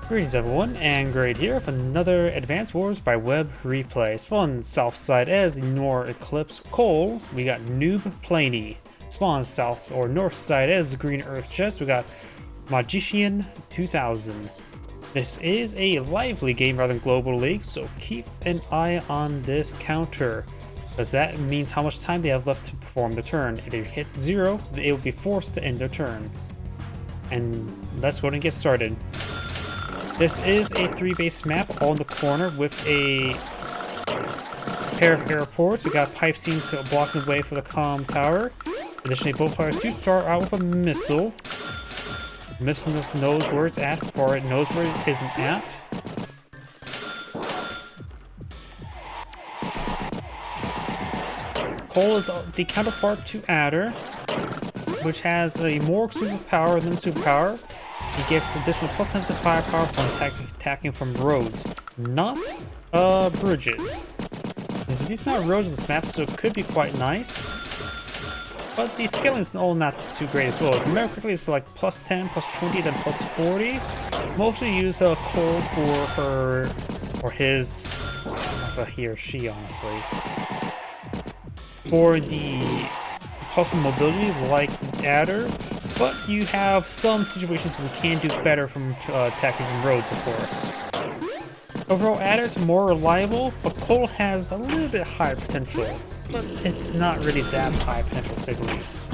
Greetings everyone, and Grade here with another Advanced Wars by Web replay. Spawn south side as Ignore Eclipse Koal, we got Noobplaine. Spawn south or north side as Green Earth Jess, we got Majician2000. This is a lively game rather than global league, so keep an eye on this counter, because that means how much time they have left to perform the turn. If they hit 0, they will be forced to end their turn. And let's go ahead and get started. This is a 3-base map all in the corner with a pair of airports. We got pipe scenes blocking the way for the comm tower. Additionally, both players do start out with a missile. Missile knows where it's at, or it knows where it isn't at. Koal is the counterpart to Adder, which has a more exclusive power than superpower. He gets additional plus 10% firepower from attacking from roads, not bridges. There's a decent amount of roads in this map, so it could be quite nice. But the scaling is all not too great as well. If you remember correctly, it's like plus 10, plus 20, then plus 40. Mostly use Koal for her, or his, I don't know if he or she honestly, for the possible mobility like Adder. But you have some situations where you can do better from attacking from roads, of course. Overall, Adder's more reliable, but Koal has a little bit higher potential. But it's not really that high potential, to say the least.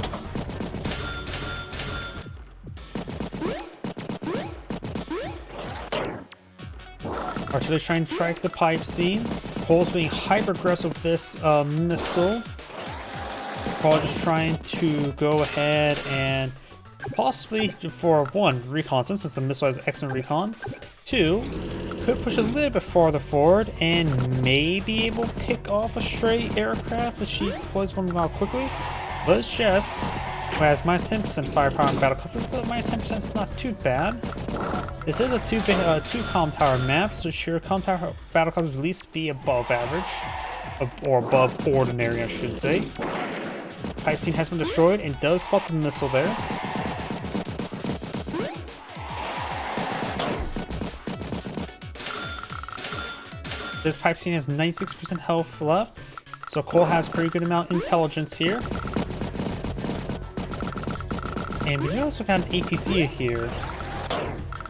Artillery trying to strike the pipe scene. Koal's being hyper aggressive with this missile. Probably just trying to go ahead and possibly, for one, recon, since the missile has excellent recon. Two, could push a little bit farther forward and may be able to pick off a stray aircraft if she deploys one out quickly. But it's Jess, who has minus 10% firepower on battlecruisers, but minus 10% is not too bad. This is a two comm tower map, so sure, comm tower battlecruisers at least be above average, or above ordinary, I should say. Pipe scene has been destroyed and does spot the missile there. This pipe scene has 96% health left, so Koal has a pretty good amount of intelligence here. And we also got an APC here.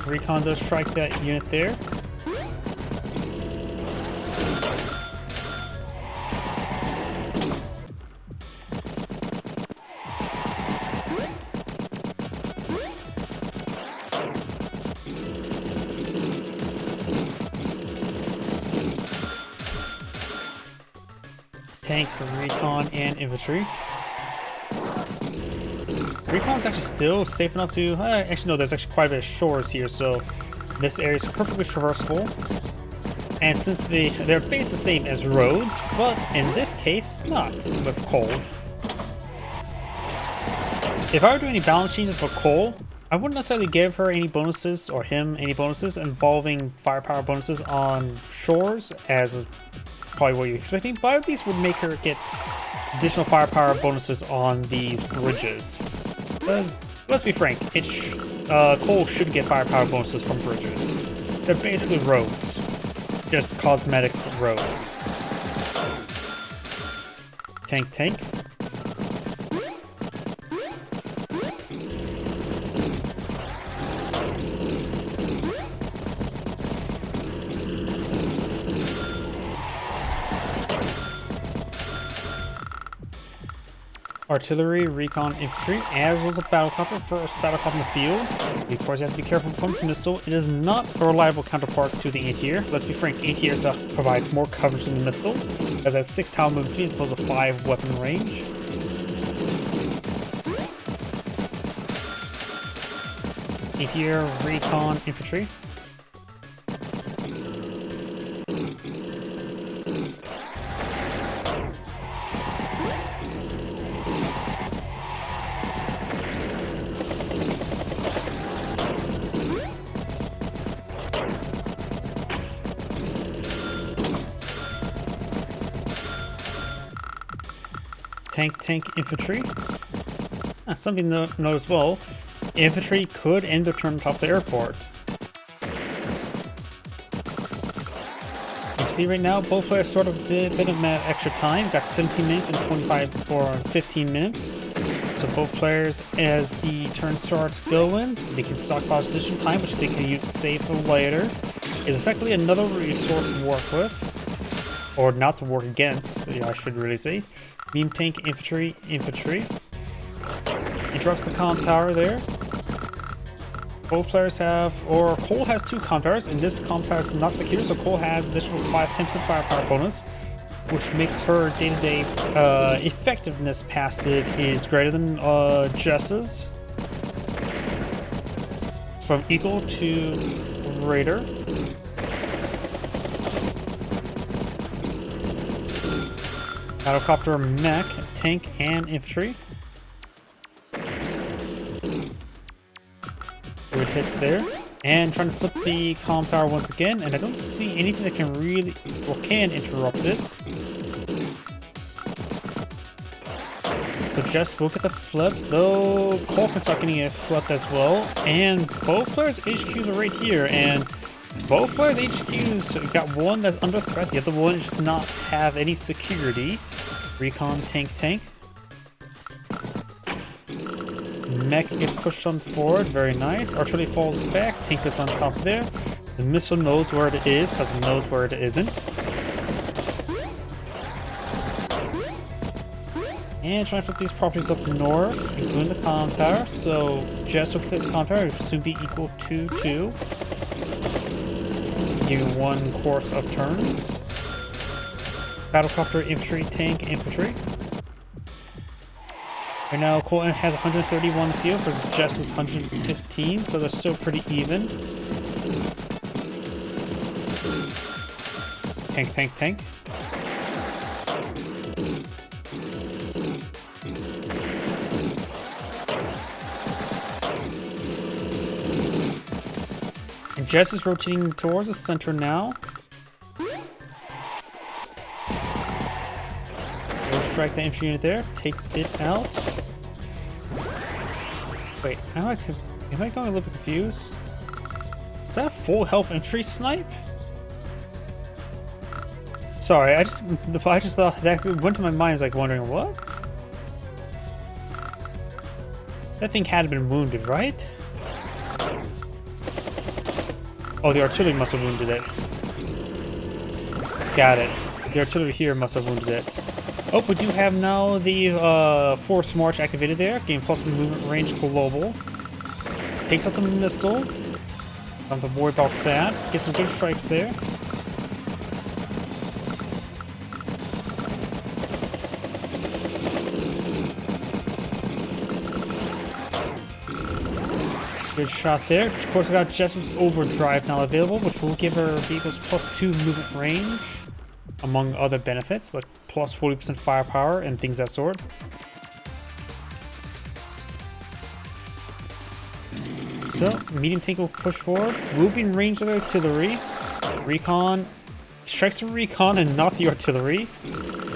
Recon does strike that unit there. Tank, recon, and infantry. Recon's actually still safe enough to... actually, no, there's actually quite a bit of shores here, so this area is perfectly traversable. And since they're based the same as roads, but in this case, not with Koal. If I were doing any balance changes for Koal, I wouldn't necessarily give her any bonuses, or him any bonuses involving firepower bonuses on shores, as probably what you're expecting, but at least would make her get additional firepower bonuses on these bridges. Because, let's be frank, Koal should get firepower bonuses from bridges. They're basically roads, just cosmetic roads. Tank. Artillery, recon, infantry, as was a battlecopter, first battlecopter in the field. Of course, you have to be careful with one's missile. It is not a reliable counterpart to the anti-air. Let's be frank, anti-air stuff provides more coverage than the missile, as it has 6 tower movement speed as opposed to 5 weapon range. Anti-air, recon, infantry. Tank, infantry. Something to note as well, infantry could end their turn atop the airport. see right now, both players sort of did a bit of extra time. Got 17 minutes and 25 or 15 minutes. So both players, as the turn starts going, they can stockpile additional time, which they can use to save for later. Is effectively another resource to work with, or not to work against. I should really say. Beam tank, infantry. Interrupts the comm tower there. Both players have, or Koal has 2 comm towers, and this comm tower is not secure, so Koal has additional 5 temps of firepower bonus, which makes her day-to-day effectiveness passive is greater than Jess's, from equal to greater. Battlecopter, mech, tank, and infantry. Good hits there. And trying to flip the comm tower once again, and I don't see anything that can really, or can interrupt it. So Jess will get the flip, though Koal can start getting it flipped as well. And both players' HQs are right here, and both players' HQs got one that's under threat, the other one does not have any security. Recon, tank. Mech gets pushed on forward, very nice. Artillery falls back, tank is on top there. The missile knows where it is, because it knows where it isn't. And trying to flip these properties up north, including the comm tower. So Jess will get this comm tower, it will soon be equal to 2. Giving 1 course of turns. Battlecopter, infantry, tank, infantry. Right now, Koal has 131 field versus Jess's 115, so they're still pretty even. Tank. And Jess is rotating towards the center now. We'll strike the infantry unit there, takes it out. Wait, am I going a little bit confused? Is that a full health infantry snipe? Sorry, I just thought that went to my mind as like wondering what? That thing had been wounded, right? Oh, the artillery must have wounded it. Got it. The artillery here must have wounded it. Oh, we do have now the force march activated there. Gain plus movement range global. Takes out the missile. Don't have to worry about that. Get some good strikes there. Good shot there. Of course, we got Jess's overdrive now available, which will give her vehicles plus 2 movement range, among other benefits like plus 40% firepower and things that sort. So, medium tank will push forward. Will be in range of the artillery. Recon strikes the recon and not the artillery.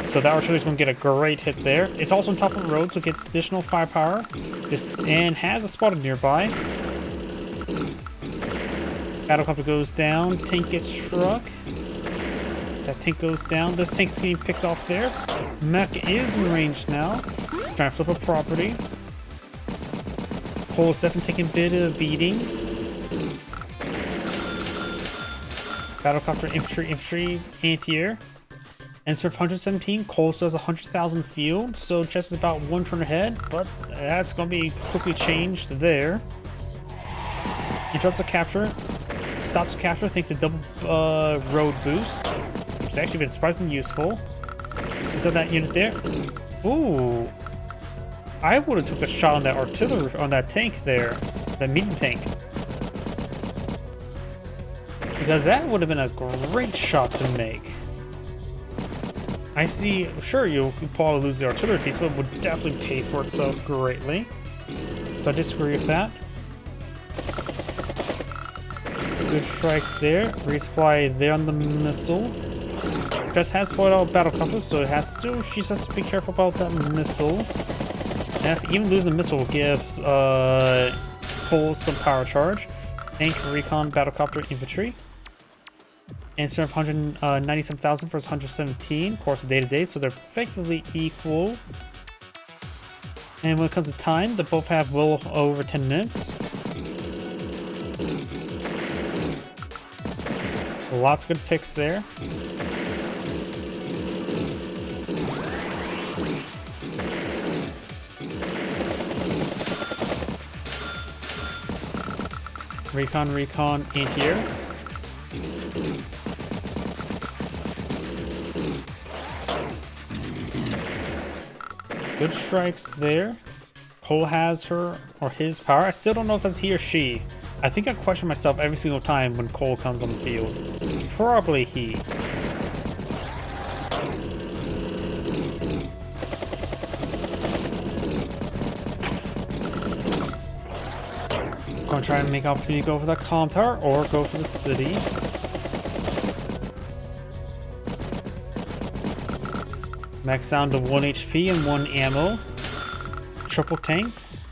So that artillery is going to get a great hit there. It's also on top of the road, so it gets additional firepower. And has a spotter nearby. Battlecopter goes down. Tank gets struck. That tank goes down. This tank's getting picked off there. Mech is in range now. Trying to flip a property. Koal's definitely taking a bit of a beating. Battlecopter, infantry, anti-air. And serve 117. Koal still has 100,000 field, so Jess is about 1 turn ahead, but that's going to be quickly changed there. Interrupts the capture. Stops the capture thanks to double road boost, which has actually been surprisingly useful. Is that unit there? Ooh. I would have took a shot on that artillery, on that tank there. That medium tank. Because that would have been a great shot to make. I see, sure, you'll probably lose the artillery piece, but it would definitely pay for itself greatly. So I disagree with that. Good strikes there. Resupply there on the missile. Jess has spoiled out Battlecopter, so it has to. She has to be careful about that missile. And even losing the missile gives Koal some power charge. Tank, recon, Battlecopter, infantry. instead of 197,000 versus 117, of course, day to day, so they're effectively equal. And when it comes to time, they both have well over 10 minutes. Lots of good picks there. Recon, anti-air. Good strikes there. Koal has her or his power. I still don't know if that's he or she. I think I question myself every single time when Koal comes on the field. It's probably he. Gonna try and make opportunity to go for that comm tower or go for the city. Max down to 1 HP and 1 ammo. Triple tanks.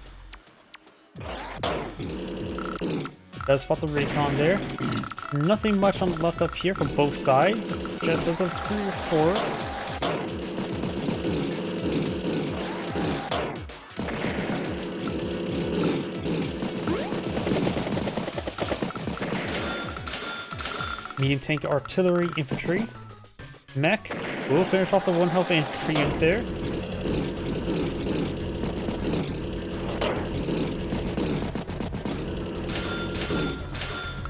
Does spot the recon there. Nothing much on the left up here for both sides. Jess does have superior force. Medium tank artillery infantry. Mech. We'll finish off the 1 health infantry unit there.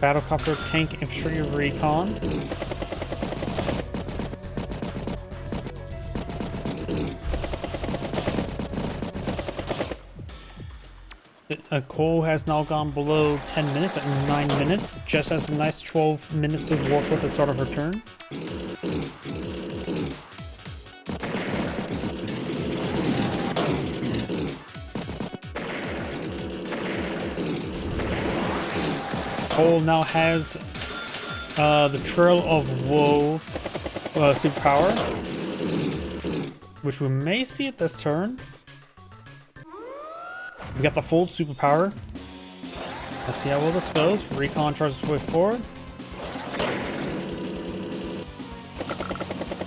Battlecopter tank infantry recon. Koal has now gone below 10 minutes at 9 minutes. Jess has a nice 12 minutes to work with at the start of her turn. Koal now has the Trail of Woe superpower, which we may see at this turn. We got the full superpower. Let's see how well this goes. Recon charges his way forward.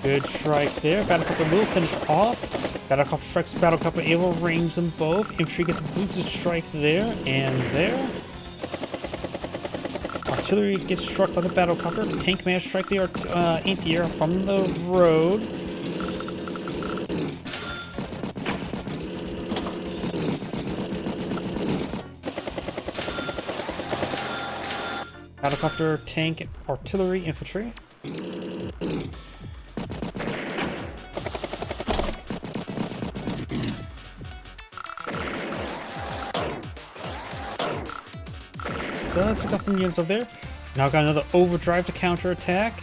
Good strike there. Battlecopter will finish off. Battlecopter strikes Battlecopter, able to range them both. Infantry gets a boosted strike there and there. Artillery gets struck by the Battlecopter. Tank man strike the anti-air from the road. Battlecopter, tank, artillery, infantry. We got some units over there. Now got another overdrive to counter attack.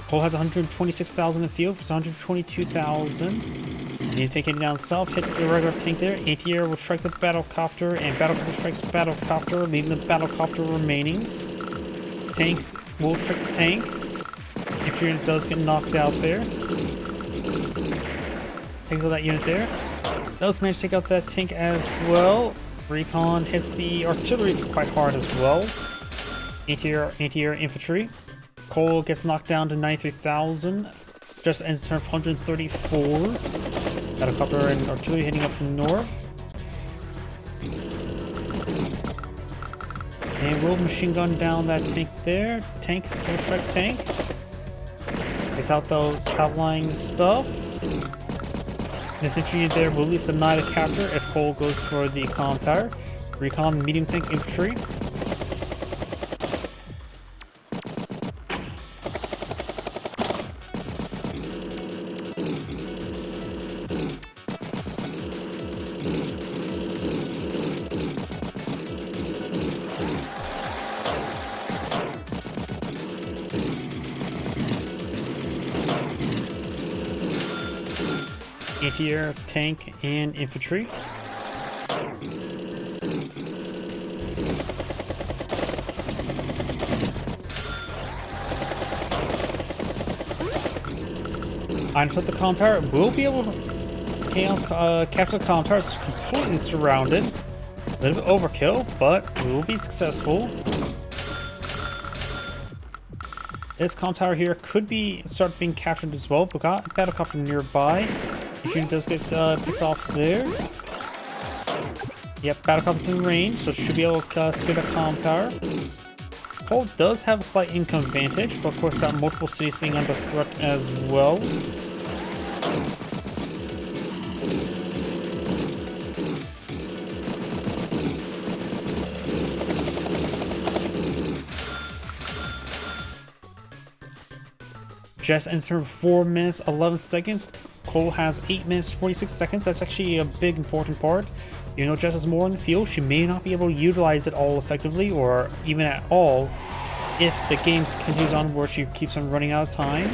Koal has 126,000 in field versus 122,000. Medium tank heading down south, hits the regular tank there. Anti-air will strike the Battlecopter, and Battlecopter strikes Battlecopter, leaving the Battlecopter remaining. Tanks will strike the tank. If your unit does get knocked out there. Takes out that unit there. Does manage to take out that tank as well. Recon hits the artillery quite hard as well. Anti-air infantry. Koal gets knocked down to 93,000. Just ends turn 134. Battlecopter and artillery heading up north. And we'll machine gun down that tank there. Tank is going to strike tank. Takes out those outlying stuff. This infantry unit there will at least deny the capture if Koal goes for the comm tower. Recon medium tank infantry. Anti-air, tank, and infantry. Iron flip the comm tower. We'll be able to capture the comm tower. It's completely surrounded. A little bit overkill, but we will be successful. This comm tower here could start being captured as well, but got a battlecopter nearby. If unit does get picked off there. Yep, battlecopter's in range, so should be able to secure the comm tower. Koal does have a slight income advantage, but of course got multiple cities being under threat as well. Jess ends her 4 minutes 11 seconds. Koal has 8 minutes 46 seconds. That's actually a big important part. Even though Jess is more in the field, she may not be able to utilize it all effectively or even at all if the game continues on where she keeps on running out of time.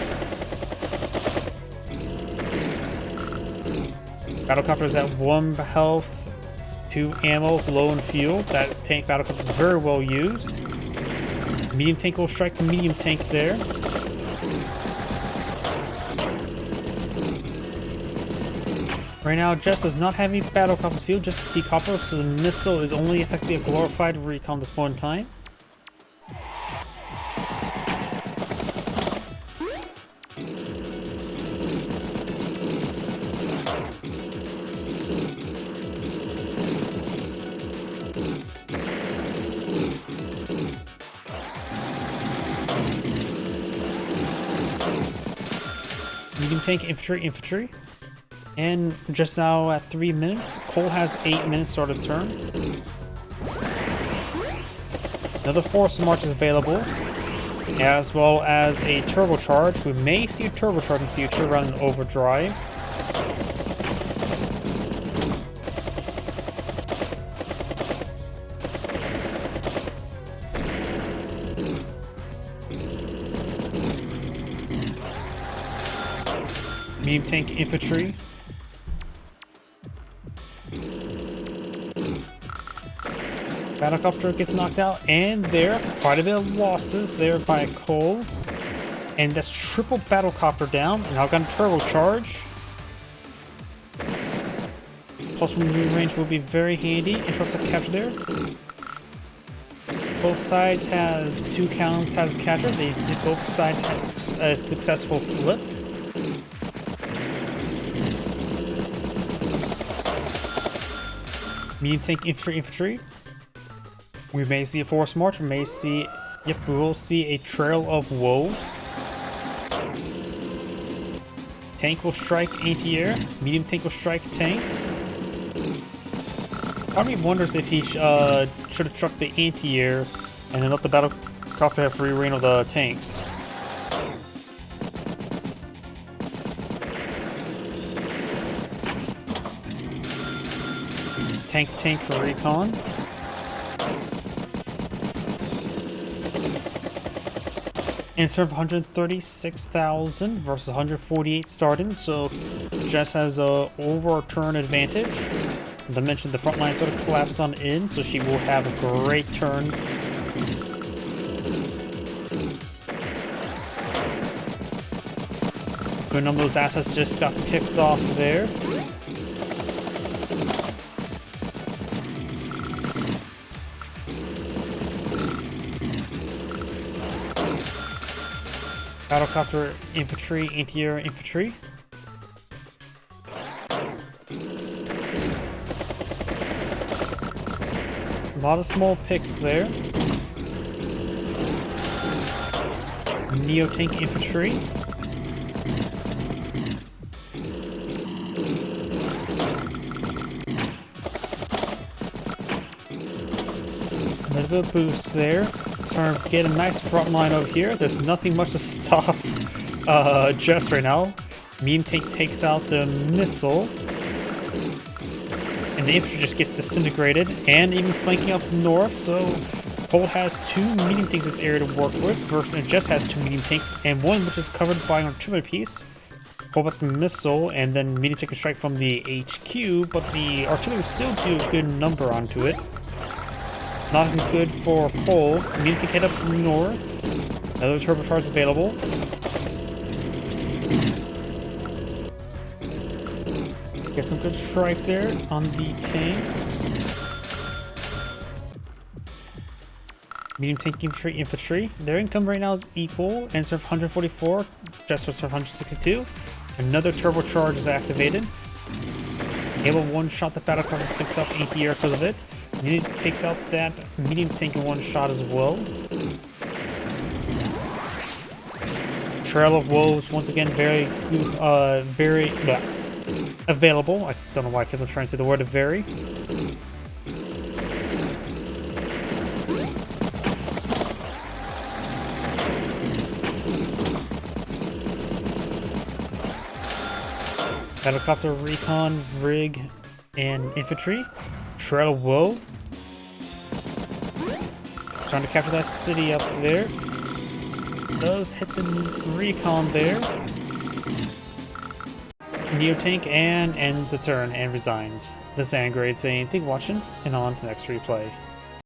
Battlecopter is at 1 health, 2 ammo, low in fuel. That tank battlecopter is very well used. Medium tank will strike the medium tank there. Right now, Jess does not have any battlecopters field, just a T-copter, so the missile is only effectively a glorified recon at this point in time. Medium tank, infantry. And just now at 3 minutes, Koal has 8 minutes start of turn. Another force march is available, as well as a turbocharge. We may see a turbocharge in the future rather than overdrive. Medium tank infantry. Battlecopter gets knocked out, and there, quite a bit of losses there by Koal. And that's triple battlecopter down, and I've got a turbocharge. Plus one range will be very handy in terms of capture there. Both sides has 2 counters capture. Both sides has a successful flip. Medium tank infantry. We may see a force march, we may see, we will see a trail of woe. Tank will strike anti-air, medium tank will strike tank. Part of me wonders if he should have struck the anti-air and then let the battlecopter have free reign of the tanks. Tank recon. And serve 136,000 versus 148 starting, so Jess has a overturn advantage. As I mentioned, the front line sort of collapsed on in, so she will have a great turn. Good number of those assets just got picked off there. Battlecopter infantry, anti-air infantry. A lot of small picks there. Neo-tank infantry. A little bit of boost there. Trying to get a nice front line over here. There's nothing much to stop Jess right now. Medium tank takes out the missile. And the infantry just gets disintegrated. And even flanking up north, so Koal has 2 medium tanks in this area to work with. Versus Jess has 2 medium tanks, and one which is covered by an artillery piece. Koal with the missile, and then medium tank can strike from the HQ, but the artillery will still do a good number onto it. Not good for Koal. Medium tank head up north. Another turbocharge available. Get some good strikes there on the tanks. Medium tank infantry. Their income right now is equal. And serve 144. Jess serve 162. Another turbocharge is activated. Able to one-shot the battlecraft with 6 up, 8 the air because of it. Unit takes out that medium tank in one shot as well. Trail of Woes, once again, very available. I don't know why I kept on trying to say the word very. Helicopter, recon, rig, and infantry. Trail of Woe. Trying to capture that city up there. Does hit the recon there. Neo tank and ends the turn and resigns. This is Angrade saying thank you for watching and on to the next replay.